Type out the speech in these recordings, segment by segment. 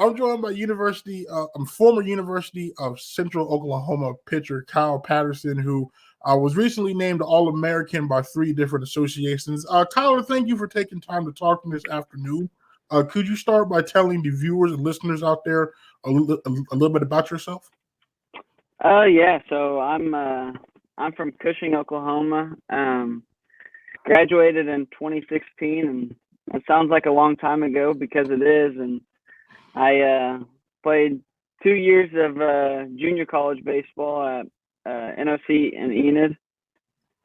I'm joined by former University of Central Oklahoma pitcher Kyler Patterson, who was recently named All-American by 3 different associations. Kyler, thank you for taking time to talk to me this afternoon. Could you start by telling the viewers and listeners out there a little bit about yourself? Yeah. So I'm from Cushing, Oklahoma. Graduated in 2016, and it sounds like a long time ago because it is. And I played 2 years of junior college baseball at NOC in Enid,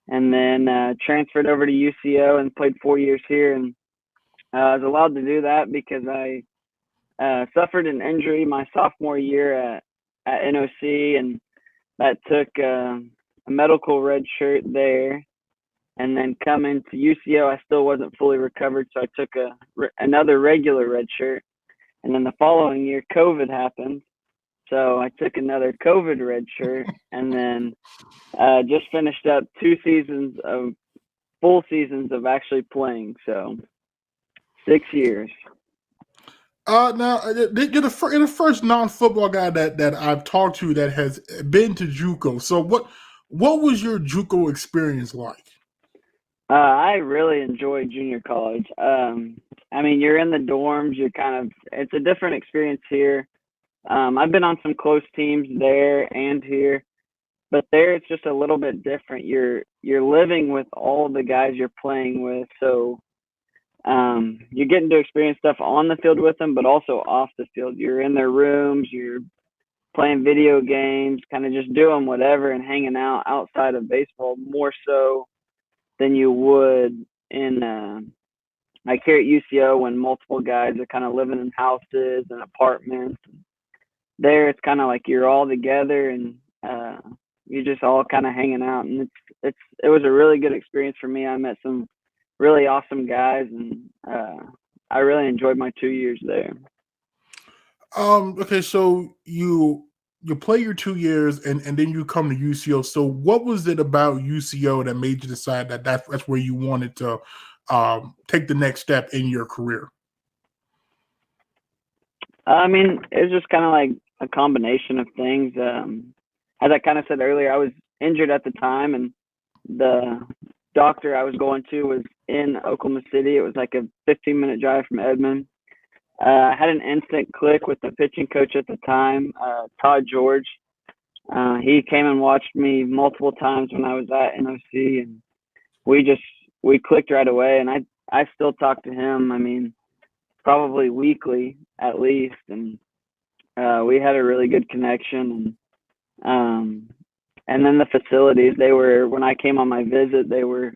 and then transferred over to UCO and played 4 years here. And I was allowed to do that because I suffered an injury my sophomore year at NOC, and that took a medical red shirt there. And then coming to UCO, I still wasn't fully recovered, so I took another regular red shirt. And then the following year, COVID happened, so I took another COVID red shirt, and then just finished up 2 full seasons of actually playing. So 6 years. Now you're the first non-football guy that I've talked to that has been to JUCO. So what was your JUCO experience like? I really enjoyed junior college. I mean, you're in the dorms. It's a different experience here. I've been on some close teams there and here, but there it's just a little bit different. You're living with all the guys you're playing with, so you're getting to experience stuff on the field with them, but also off the field. You're in their rooms. You're playing video games, kind of just doing whatever and hanging out outside of baseball more so than you would in like here at UCO when multiple guys are kind of living in houses and apartments. There it's kind of like you're all together and you're just all kind of hanging out, and it was a really good experience for me. I met some really awesome guys, and I really enjoyed my 2 years there. Okay, so you play your 2 years and then you come to UCO. So what was it about UCO that made you decide that that's where you wanted to take the next step in your career? I mean, it was just kind of like a combination of things. As I kind of said earlier, I was injured at the time, and the doctor I was going to was in Oklahoma City. It was like a 15-minute drive from Edmond. I had an instant click with the pitching coach at the time, Todd George. He came and watched me multiple times when I was at NOC, and we clicked right away. And I still talk to him. I mean, probably weekly at least, and we had a really good connection. And then the facilities, when I came on my visit, they were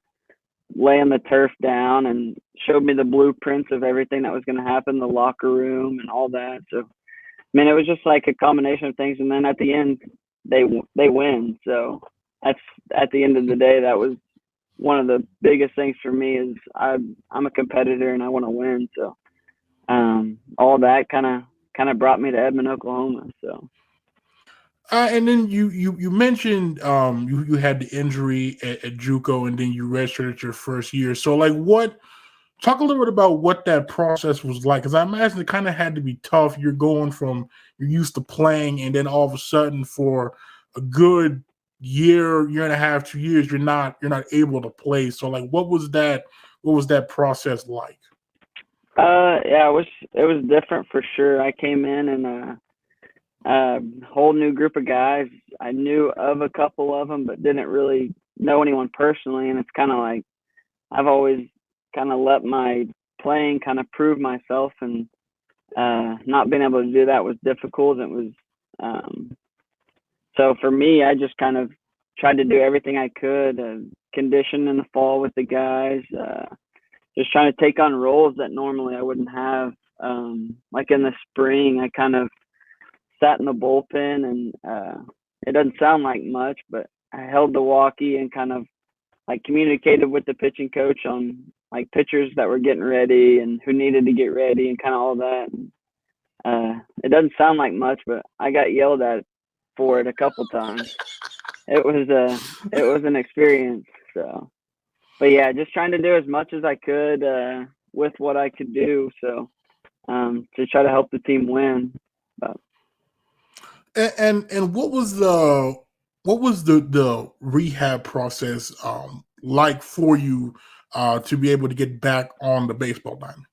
laying the turf down and showed me the blueprints of everything that was going to happen, the locker room and all that. So, I mean, it was just like a combination of things. And then at the end, they win. So that's, at the end of the day, that was one of the biggest things for me is I'm a competitor and I want to win. So all that kind of brought me to Edmond, Oklahoma. So. And then you mentioned you had the injury at JUCO, and then you redshirted your first year. So talk a little bit about what that process was like, because I imagine it kind of had to be tough. You're used to playing, and then all of a sudden for a good year and a half, 2 years, you're not able to play. So what was that process like? Yeah, it was different for sure. I came in and whole new group of guys. I knew of a couple of them, but didn't really know anyone personally. And it's kind of like I've always kind of let my playing kind of prove myself, and not being able to do that was difficult. It was so for me, I just kind of tried to do everything I could, condition in the fall with the guys, just trying to take on roles that normally I wouldn't have. Like in the spring, I kind of sat in the bullpen, and it doesn't sound like much, but I held the walkie and kind of like communicated with the pitching coach on like pitchers that were getting ready and who needed to get ready and kind of all that. And, it doesn't sound like much, but I got yelled at for it a couple times. It was an experience. So, but yeah, just trying to do as much as I could with what I could do. So to try to help the team win. But And what was the rehab process like for you to be able to get back on the baseball diamond?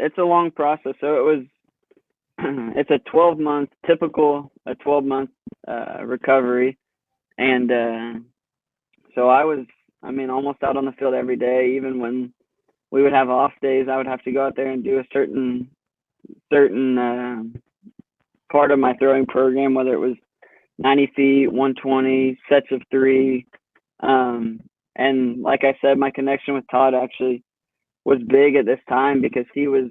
it's a long process. So it was it's a 12-month recovery, and so I was, almost out on the field every day. Even when we would have off days, I would have to go out there and do a certain part of my throwing program, whether it was 90 feet, 120, sets of three. And like I said, my connection with Todd actually was big at this time because he was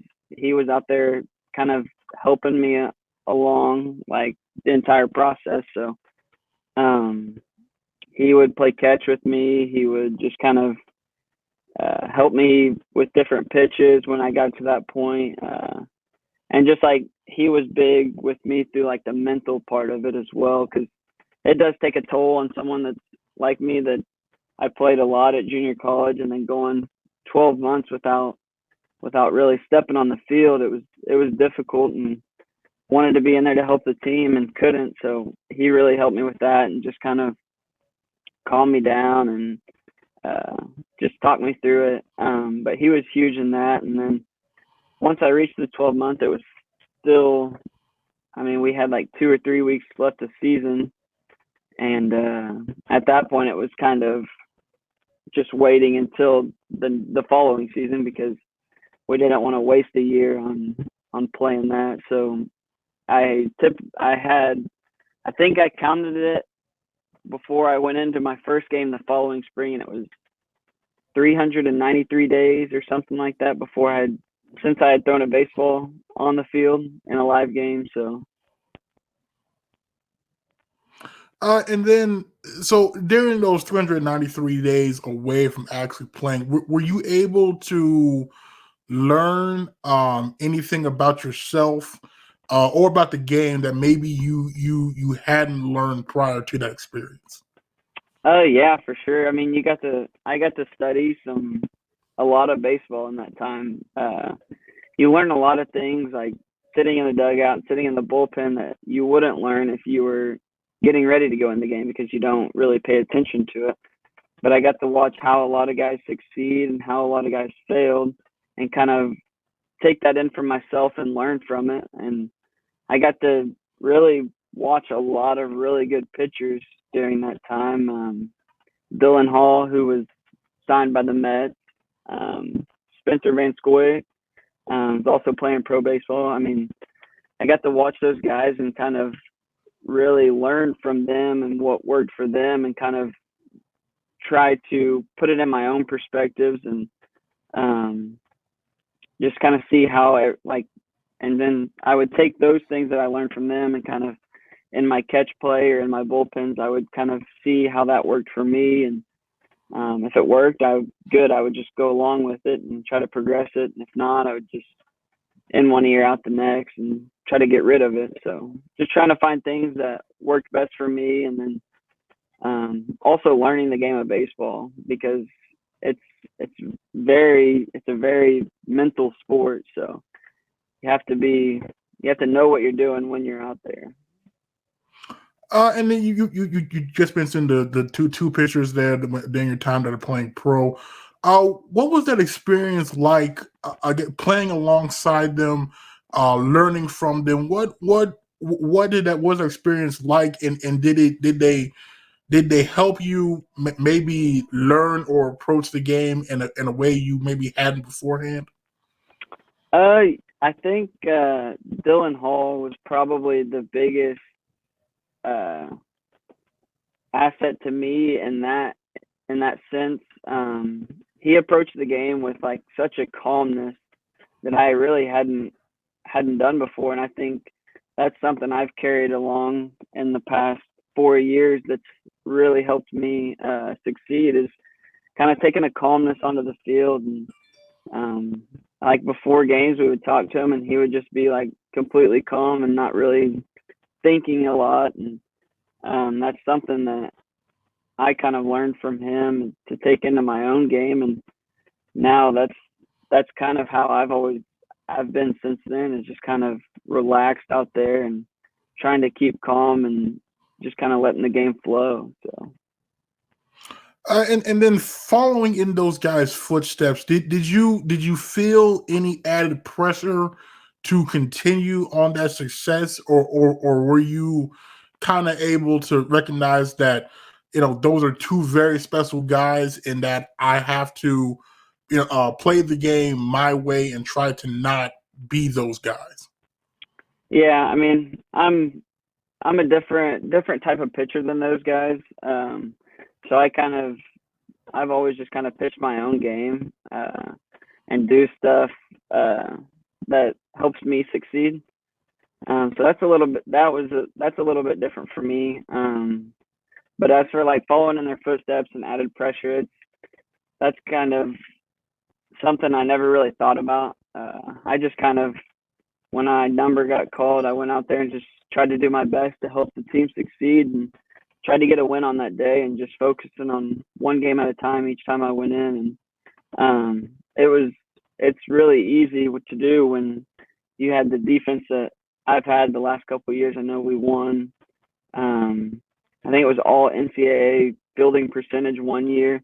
out there kind of helping me along like the entire process. So he would play catch with me. He would just kind of help me with different pitches when I got to that point. And just like he was big with me through like the mental part of it as well, because it does take a toll on someone that's like me, that I played a lot at junior college and then going 12 months without really stepping on the field. It was difficult, and wanted to be in there to help the team and couldn't. So he really helped me with that and just kind of calmed me down and just talked me through it. But he was huge in that. And then once I reached the 12 month, it was still, we had like 2 or 3 weeks left of season. And at that point, it was kind of just waiting until the following season, because we didn't want to waste a year on playing that. So I think I counted it before I went into my first game the following spring, and it was 393 days or something like that since I had thrown a baseball on the field in a live game. So And then, so during those 393 days away from actually playing, were you able to learn anything about yourself or about the game that maybe you hadn't learned prior to that experience? Yeah, for sure. I got to study a lot of baseball in that time. You learn a lot of things, like sitting in the dugout, sitting in the bullpen, that you wouldn't learn if you were getting ready to go in the game, because you don't really pay attention to it. But I got to watch how a lot of guys succeed and how a lot of guys failed, and kind of take that in for myself and learn from it. And I got to really watch a lot of really good pitchers during that time. Dylan Hall, who was signed by the Mets, Spencer Van Scoy, is also playing pro baseball. I got to watch those guys and kind of really learn from them and what worked for them, and kind of try to put it in my own perspectives, and just kind of see how and then I would take those things that I learned from them, and kind of in my catch play or in my bullpens, I would kind of see how that worked for me. And if it worked, I would just go along with it and try to progress it. And if not, I would just in one ear out the next and try to get rid of it. So just trying to find things that worked best for me. And then also learning the game of baseball, because it's a very mental sport. So you have to know what you're doing when you're out there. And then you just mentioned the two pitchers there during your time that are playing pro. What was that experience like? Playing alongside them, learning from them. What was that experience like? And did they help you maybe learn or approach the game in a way you maybe hadn't beforehand? I think Dylan Hall was probably the biggest asset to me in that sense. He approached the game with like such a calmness that I really hadn't done before, and I think that's something I've carried along in the past 4 years that's really helped me succeed, is kind of taking a calmness onto the field. And like before games, we would talk to him, and he would just be like completely calm and not really thinking a lot. And that's something that I kind of learned from him to take into my own game. And now that's kind of how I've always I've been since then is just kind of relaxed out there and trying to keep calm and just kind of letting the game flow. So. And then following in those guys' footsteps, did you feel any added pressure to continue on that success, or were you kind of able to recognize that those are two very special guys, and that I have to play the game my way and try to not be those guys? Yeah, I mean, I'm a different type of pitcher than those guys. So I've always just kind of pitched my own game and do stuff that helps me succeed. So that's a little bit different for me. But as for like following in their footsteps and added pressure, that's kind of something I never really thought about. I just kind of, when my number got called, I went out there and just tried to do my best to help the team succeed and tried to get a win on that day and just focusing on one game at a time each time I went in. And it's really easy what to do when you had the defense that I've had the last couple of years. I know we won. I think it was all NCAA fielding percentage one year,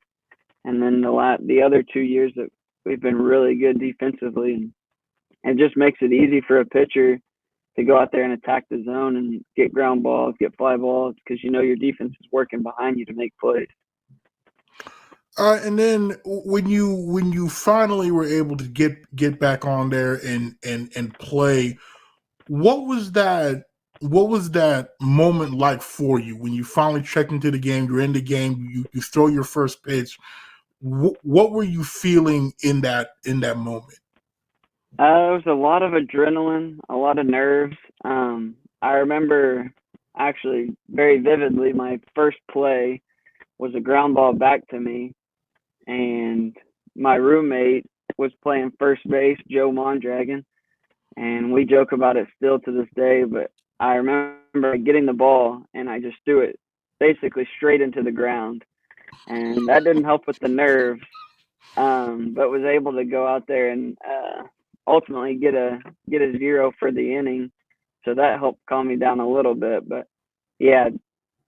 and then the other 2 years that we've been really good defensively. And it just makes it easy for a pitcher to go out there and attack the zone and get ground balls, get fly balls, because your defense is working behind you to make plays. And then when you finally were able to get back on there and play, what was that moment like for you when you finally checked into the game? You're in the game. You throw your first pitch. What were you feeling in that moment? It was a lot of adrenaline, a lot of nerves. I remember actually very vividly my first play was a ground ball back to me, and my roommate was playing first base, Joe Mondragon, and we joke about it still to this day. But I remember getting the ball and I just threw it basically straight into the ground, and that didn't help with the nerves, but was able to go out there and ultimately get a 0 for the inning. So that helped calm me down a little bit. But yeah,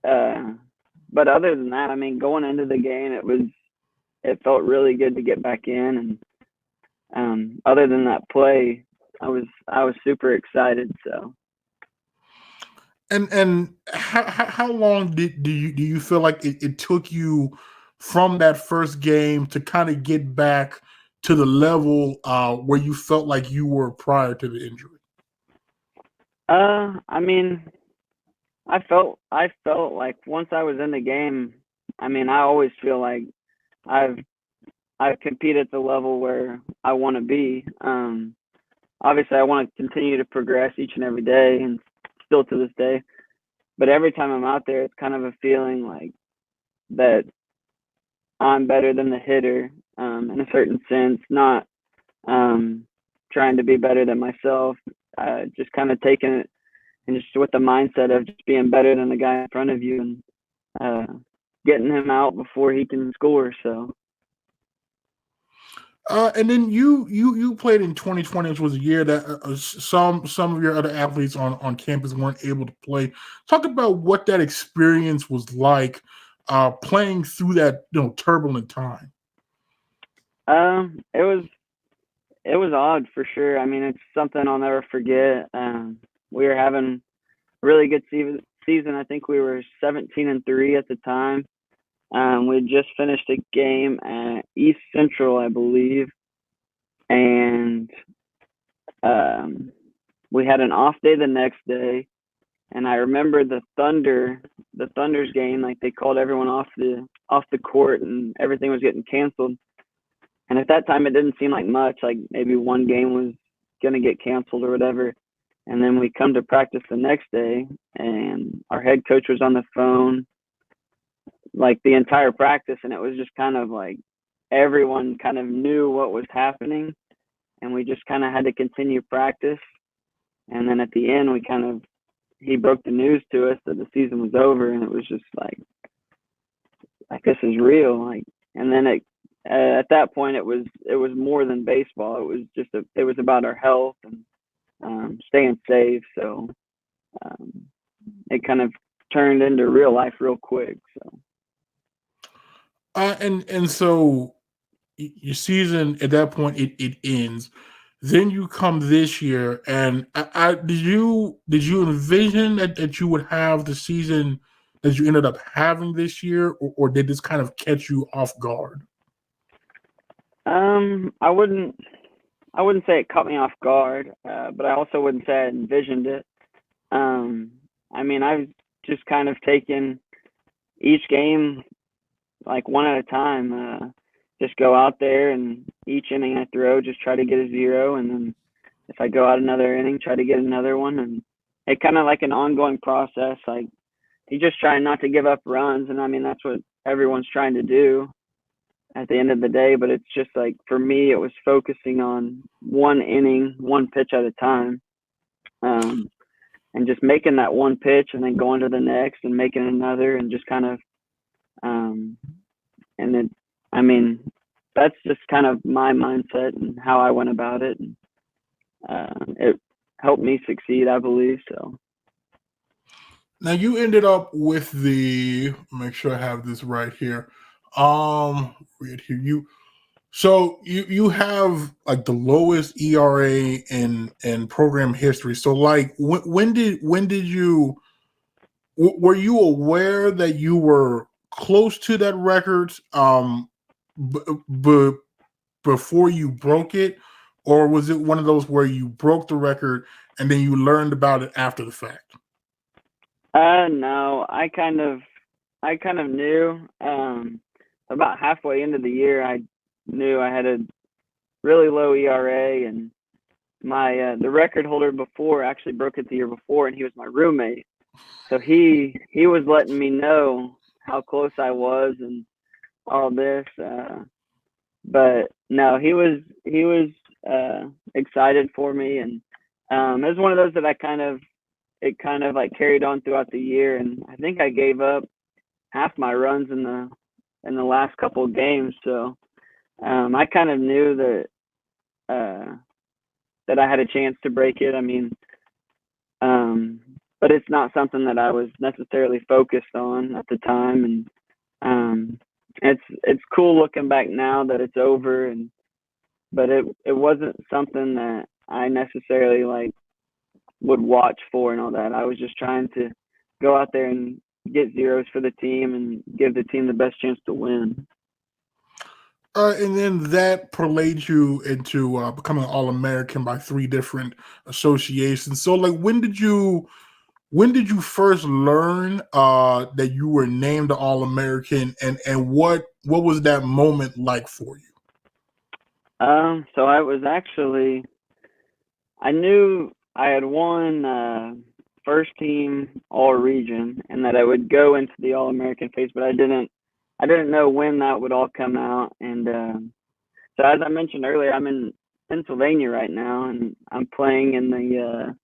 but other than that, I mean, going into the game, it felt really good to get back in. And other than that play, I was super excited. So. And how long do you feel like it took you from that first game to kind of get back to the level where you felt like you were prior to the injury? I mean, I felt like once I was in the game, I mean, I always feel like I've competed at the level where I want to be. Obviously, I want to continue to progress each and every day, and still to this day. But every time I'm out there, it's kind of a feeling like that I'm better than the hitter in a certain sense, not trying to be better than myself, just kind of taking it and just with the mindset of just being better than the guy in front of you and getting him out before he can score. So. And then you played in 2020, which was a year that some of your other athletes on campus weren't able to play. Talk about what that experience was like, playing through that turbulent time. It was odd for sure. I mean, it's something I'll never forget. We were having a really good season. I think we were 17-3 at the time. We had just finished a game at East Central, I believe, and we had an off day the next day. And I remember the Thunder's game, like they called everyone off the court, and everything was getting canceled. And at that time, it didn't seem like much, like maybe one game was gonna get canceled or whatever. And then we come to practice the next day, and our head coach was on the phone like the entire practice, and it was just kind of like everyone kind of knew what was happening, and we just kind of had to continue practice. And then at the end, he broke the news to us that the season was over, and it was just like this is real. And then at that point it was more than baseball. It was about our health and staying safe. So it kind of turned into real life real quick. So and so your season at that point it ends. Then you come this year, and did you envision that you would have the season that you ended up having this year, or did this kind of catch you off guard? I wouldn't say it caught me off guard, but I also wouldn't say I envisioned it. I mean, I've just kind of taken each game like one at a time. Just go out there and each inning I throw, just try to get a 0, and then if I go out another inning, try to get another one, and it kind of like an ongoing process. Like you just try not to give up runs, and I mean that's what everyone's trying to do at the end of the day. But it's just like for me, it was focusing on one inning, one pitch at a time, and just making that one pitch, and then going to the next and making another, and just kind of, and it. I mean, that's just kind of my mindset and how I went about it. And, it helped me succeed, I believe. So now you ended up with make sure I have this right here. Right here. You have like the lowest ERA in program history. So like when did you were you aware that you were close to that record before you broke it, or was it one of those where you broke the record and then you learned about it after the fact? no, I kind of knew. About halfway into the year, I knew I had a really low ERA, and my the record holder before actually broke it the year before, and he was my roommate. So he was letting me know how close I was and all this. But no, he was excited for me, and it was one of those that it kind of like carried on throughout the year, and I think I gave up half my runs in the last couple of games. So I kind of knew that I had a chance to break it. I mean, but it's not something that I was necessarily focused on at the time, and it's cool looking back now that it's over, but it wasn't something that I necessarily like would watch for and all that. I was just trying to go out there and get zeros for the team and give the team the best chance to win. And then that parlayed you into becoming an All-American by 3 different associations. So, like, when did you first learn that you were named an All-American, and what was that moment like for you? So I was actually, I knew I had won first team all region and that I would go into the All-American phase, but I didn't know when that would all come out. And so as I mentioned earlier, I'm in Pennsylvania right now, and I'm playing in the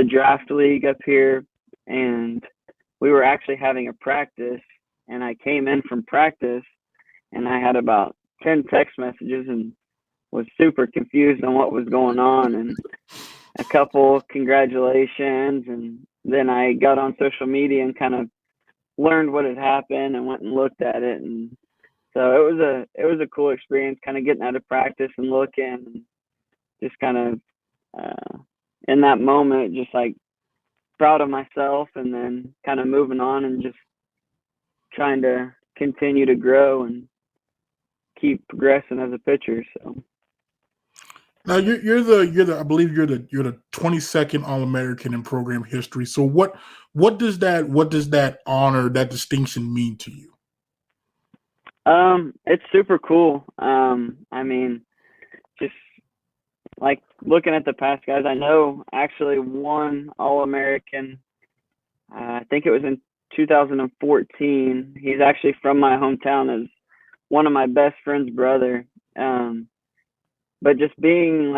draft league up here, and we were actually having a practice, and I came in from practice, and I had about 10 text messages and was super confused on what was going on, and a couple congratulations, and then I got on social media and kind of learned what had happened and went and looked at it. And so it was a cool experience, kind of getting out of practice and looking, and just kind of in that moment, just like proud of myself, and then kind of moving on and just trying to continue to grow and keep progressing as a pitcher. So now you're the I believe you're the 22nd All-American in program history. So what does that honor, that distinction mean to you? It's super cool. I mean, just like looking at the past guys, I know actually one All-American, I think it was in 2014. He's actually from my hometown, as one of my best friend's brother. But just being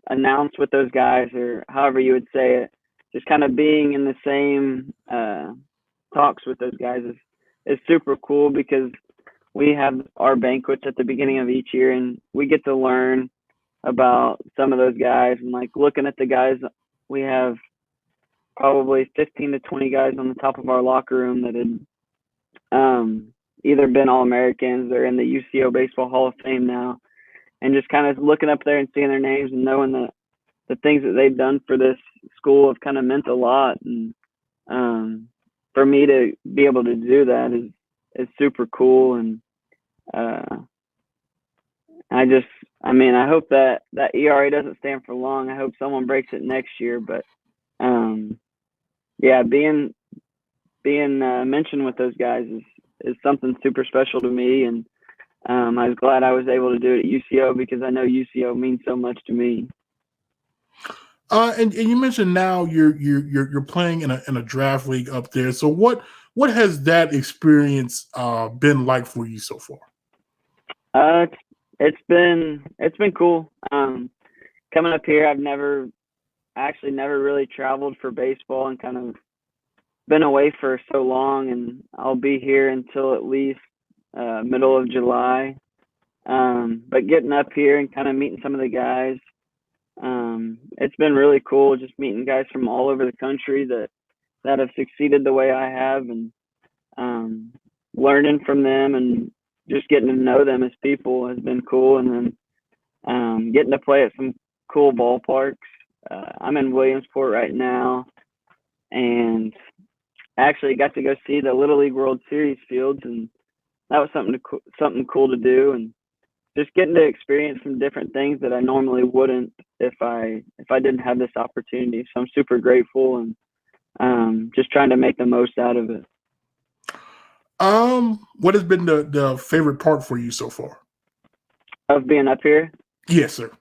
announced with those guys, or however you would say it, just kind of being in the same talks with those guys is super cool because we have our banquets at the beginning of each year, and we get to learn about some of those guys. And like looking at the guys, we have probably 15 to 20 guys on the top of our locker room that had either been All-Americans or in the UCO Baseball Hall of Fame now. And just kind of looking up there and seeing their names and knowing that the things that they've done for this school have kind of meant a lot. And for me to be able to do that is super cool. And I hope that ERA doesn't stand for long. I hope someone breaks it next year. But being mentioned with those guys is something super special to me. And I was glad I was able to do it at UCO because I know UCO means so much to me. And you mentioned now you're playing in a draft league up there. So what has that experience been like for you so far? It's been cool. Coming up here, I've never really traveled for baseball and kind of been away for so long, and I'll be here until at least middle of July. But getting up here and kind of meeting some of the guys, it's been really cool just meeting guys from all over the country that have succeeded the way I have, and learning from them and just getting to know them as people has been cool. And then getting to play at some cool ballparks. I'm in Williamsport right now, and actually got to go see the Little League World Series fields, and that was something cool to do. And just getting to experience some different things that I normally wouldn't if I didn't have this opportunity. So I'm super grateful and just trying to make the most out of it. What has been the favorite part for you so far? Of being up here? Yes, sir.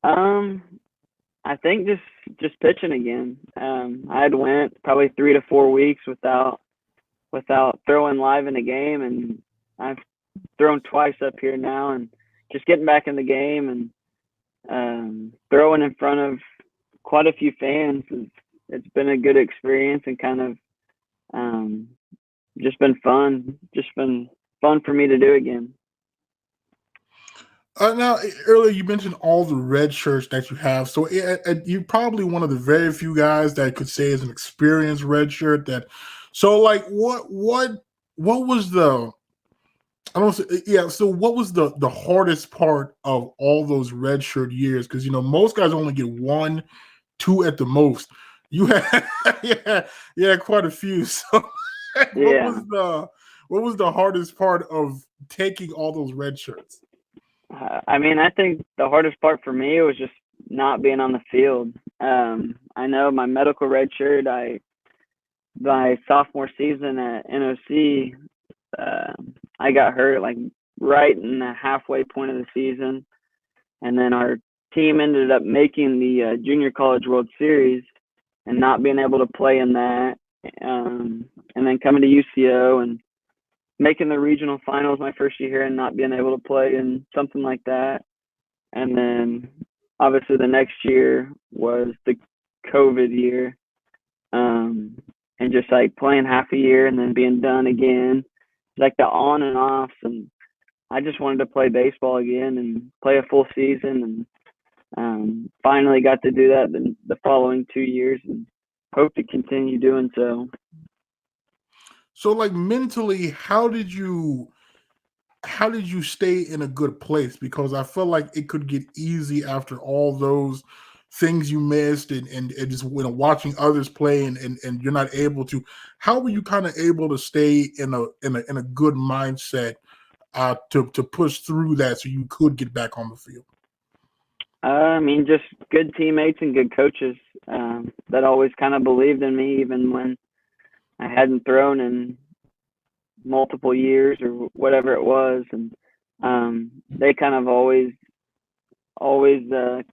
I think just pitching again. I had went probably 3 to 4 weeks without throwing live in a game, and I've thrown twice up here now, and just getting back in the game and throwing in front of quite a few fans. It's been a good experience and kind of just been fun. Just been fun for me to do again. Now, earlier you mentioned all the red shirts that you have. So you're probably one of the very few guys that could say is an experienced red shirt. So what was the So what was the hardest part of all those redshirt years? Because most guys only get 1, 2 at the most. You had quite a few. So what was the hardest part of taking all those red shirts? I think the hardest part for me was just not being on the field. I know my medical red shirt, my sophomore season at NOC, I got hurt like right in the halfway point of the season. And then our team ended up making the Junior College World Series and not being able to play in that. And then coming to UCO and making the regional finals my first year here and not being able to play in something like that. And then obviously the next year was the COVID year. And just like playing half a year and then being done again, like the on and offs. And I just wanted to play baseball again and play a full season, and finally got to do that the following 2 years and hope to continue doing so. So like mentally, how did you stay in a good place? Because I feel like it could get easy after all those things you missed and just watching others play and you're not able to. How were you kind of able to stay in a good mindset to push through that so you could get back on the field? Just good teammates and good coaches that always kind of believed in me even when I hadn't thrown in multiple years or whatever it was. And they kind of always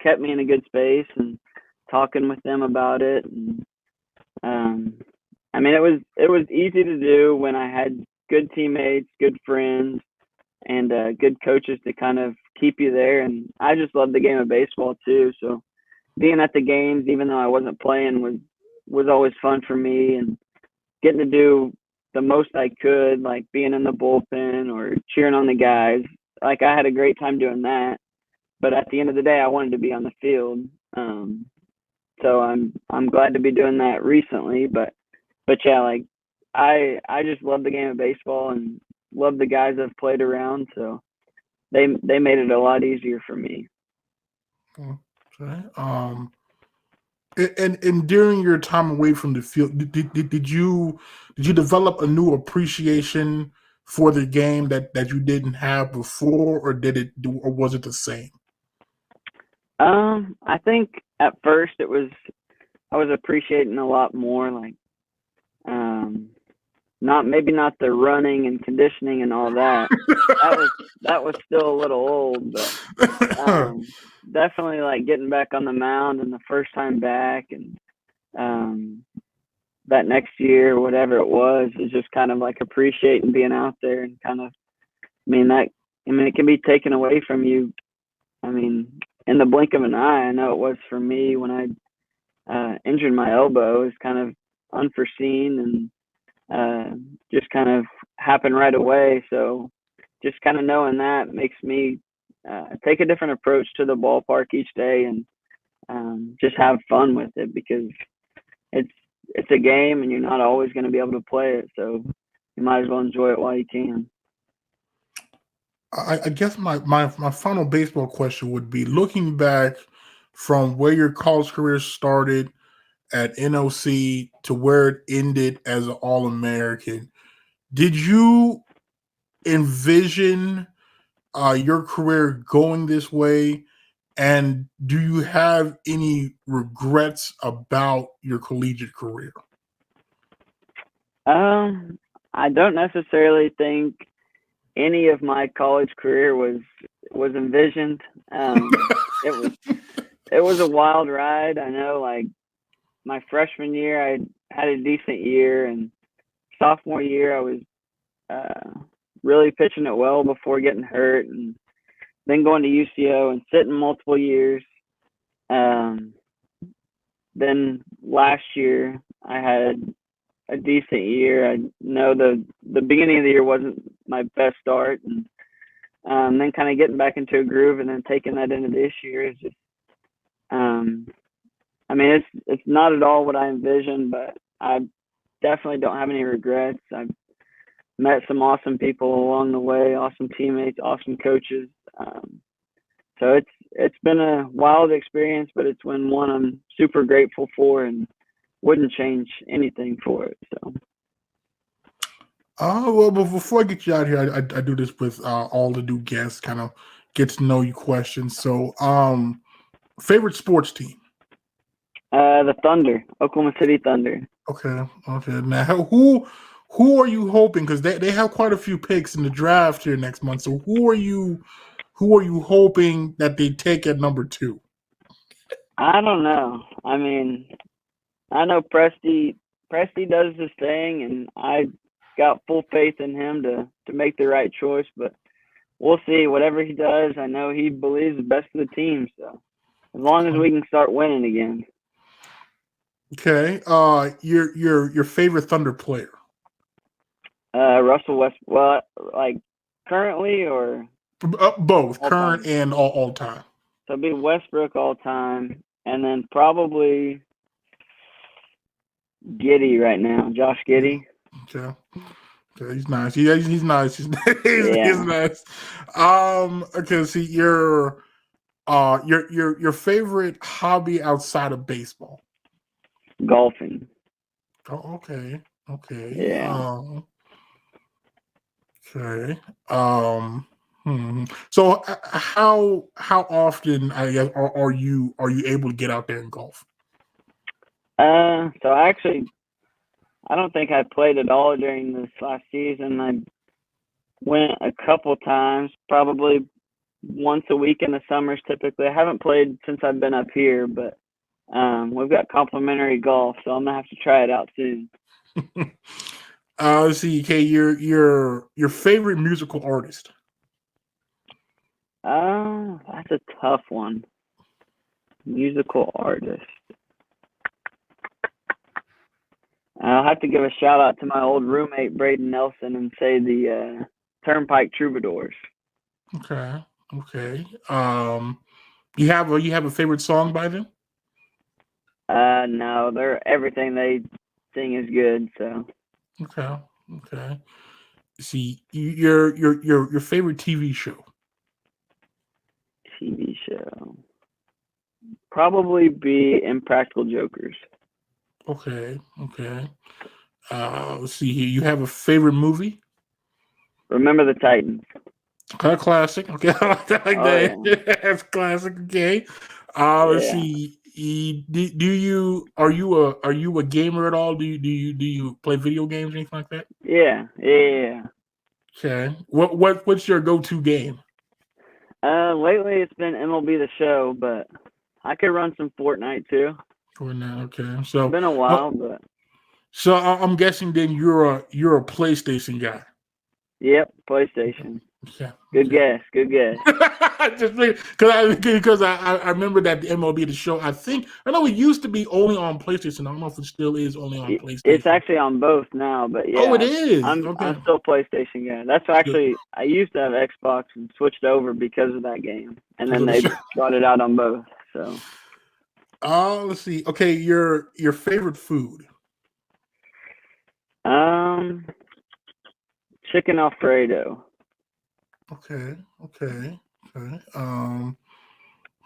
kept me in a good space and talking with them about it. And it was easy to do when I had good teammates, good friends, and good coaches to kind of keep you there. And I just love the game of baseball too. So being at the games, even though I wasn't playing, was always fun for me. And getting to do the most I could, like being in the bullpen or cheering on the guys. Like I had a great time doing that. But at the end of the day, I wanted to be on the field. So I'm glad to be doing that recently. But yeah, like I just love the game of baseball and love the guys I've played around. So they made it a lot easier for me. Okay. And during your time away from the field, did you develop a new appreciation for the game that you didn't have before, or or was it the same? I think at first I was appreciating a lot more, like not the running and conditioning and all that. That was still a little old, but definitely like getting back on the mound and the first time back and that next year, whatever it was, is just kind of like appreciating being out there and kind of, it can be taken away from you. I mean, in the blink of an eye. I know it was for me when I injured my elbow. It was kind of unforeseen and just kind of happened right away. So just kind of knowing that makes me take a different approach to the ballpark each day and just have fun with it, because it's a game and you're not always going to be able to play it. So you might as well enjoy it while you can. I guess my final baseball question would be, looking back from where your college career started at NOC to where it ended as an All-American, did you envision your career going this way? And do you have any regrets about your collegiate career? I don't necessarily think any of my college career was envisioned. It was a wild ride. I know, like my freshman year, I had a decent year, and sophomore year I was really pitching it well before getting hurt, and then going to UCO and sitting multiple years. Then last year I had a decent year. I know the beginning of the year wasn't my best start, and then kind of getting back into a groove and then taking that into this year is just, it's not at all what I envisioned, but I definitely don't have any regrets. I've met some awesome people along the way, awesome teammates, awesome coaches. So it's been a wild experience, but it's been one I'm super grateful for and wouldn't change anything for it. So. Well, but before I get you out here, I do this with all the new guests, kind of get to know you questions. So, favorite sports team? The Thunder, Oklahoma City Thunder. Okay. Now, who are you hoping? Because they have quite a few picks in the draft here next month. So, who are you hoping that they take at number 2? I don't know. I mean, I know Presty does his thing, and I got full faith in him to make the right choice. But we'll see. Whatever he does, I know he believes the best of the team. So as long as we can start winning again. Okay. Your favorite Thunder player? Russell West. Well, like currently or both current and all time. So it'd be Westbrook all time, and then probably Giddey right now, Josh Giddey. Okay, he's nice. Yeah, he's nice. He's nice. Okay, see your favorite hobby outside of baseball? Golfing. Oh, okay. Yeah. Okay. So how often, I guess, are you able to get out there and golf? So I don't think I played at all during this last season. I went a couple times, probably once a week in the summers typically. I haven't played since I've been up here, but we've got complimentary golf, so I'm gonna have to try it out soon. Let's see, okay, your favorite musical artist? That's a tough one. Musical artist. I'll have to give a shout out to my old roommate Braden Nelson and say the Turnpike Troubadours. Okay. Okay. You have a favorite song by them? No, everything they sing is good. So. Okay. Okay. See, your favorite TV show? TV show probably be Impractical Jokers. Okay. Okay. Let's see here. You have a favorite movie? Remember the Titans. Okay, classic. Okay, I like that. Yeah. That's classic. Okay. Let's Yeah. see. Are you a gamer at all? Do you play video games or anything like that? Yeah. Okay. What's your go-to game? Lately it's been MLB The Show, but I could run some Fortnite too. Fortnite. Okay. So It's been a while, but so I'm guessing then you're a PlayStation guy. yep, PlayStation. Okay. Good guess. Just because I remember that the MLB The Show. I know it used to be only on PlayStation. I don't know if it still is only on PlayStation. It's actually on both now, but yeah. Oh, it is. I'm still PlayStation guy. That's actually I used to have Xbox and switched over because of that game, and then they brought it out on both. So. Let's see. Okay, your favorite food? Chicken Alfredo. Okay.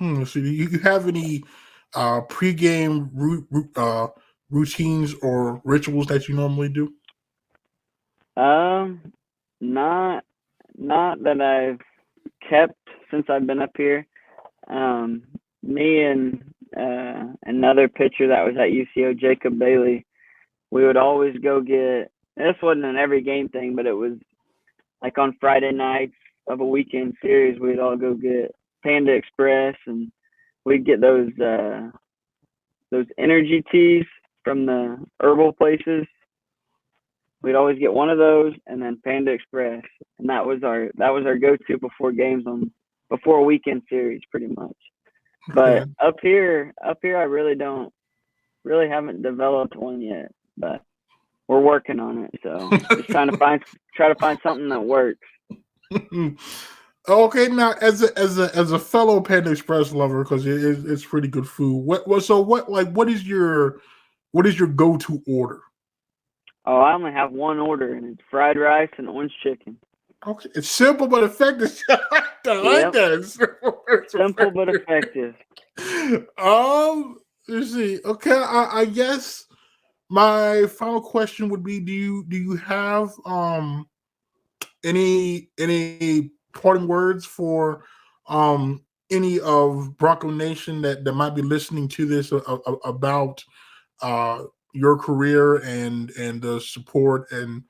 Let's see. Do you have any pregame routines or rituals that you normally do? Not that I've kept since I've been up here. Me and another pitcher that was at UCO, Jacob Bailey, we would always go get. This wasn't an every game thing, but it was like on Friday nights of a weekend series, we'd all go get Panda Express, and we'd get those energy teas from the herbal places. We'd always get one of those, and then Panda Express, and that was our go-to before games before a weekend series, pretty much. Okay. But up here, I really haven't developed one yet, but we're working on it. So just try to find something that works. Okay, now as a fellow Panda Express lover, because it's pretty good food. What is your go-to order? Oh, I only have one order, and it's fried rice and orange chicken. Okay, it's simple but effective. I like that. Simple but effective. Let's see. Okay, I guess my final question would be: Do you have any parting words for any of Bronco Nation that might be listening to this about your career and the support and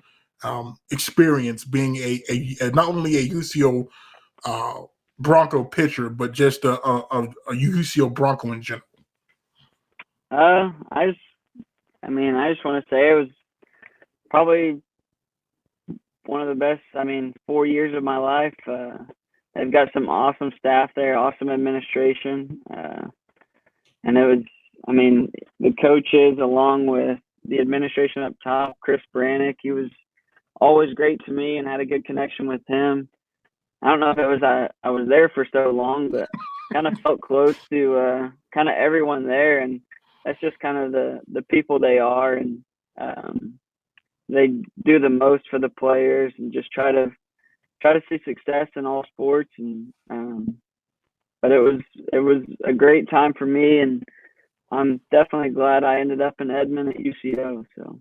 experience being a not only a UCO Bronco pitcher, but just a UCO Bronco in general? I just want to say it was probably one of the best, 4 years of my life. They've got some awesome staff there, awesome administration. And it was, the coaches along with the administration up top, Chris Brannick, he was always great to me and had a good connection with him. I don't know if it was I was there for so long, but kind of felt close to kind of everyone there. And that's just kind of the people they are. And they do the most for the players and just try to see success in all sports. And but it was a great time for me, and I'm definitely glad I ended up in Edmond at UCO. So.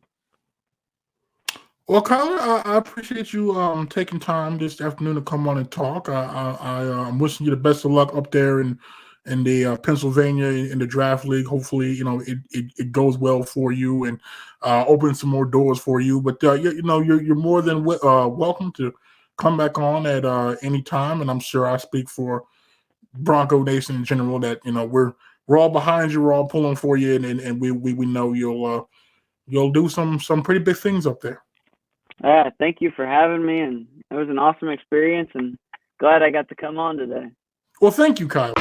Well, Kyler, I appreciate you taking time this afternoon to come on and talk. I'm wishing you the best of luck up there in the Pennsylvania in the draft league. Hopefully, it goes well for you and opens some more doors for you. But you're more than welcome to come back on at any time. And I'm sure I speak for Bronco Nation in general that we're all behind you, we're all pulling for you, and we know you'll do some pretty big things up there. Thank you for having me, and it was an awesome experience, and glad I got to come on today. Well, thank you, Kyle.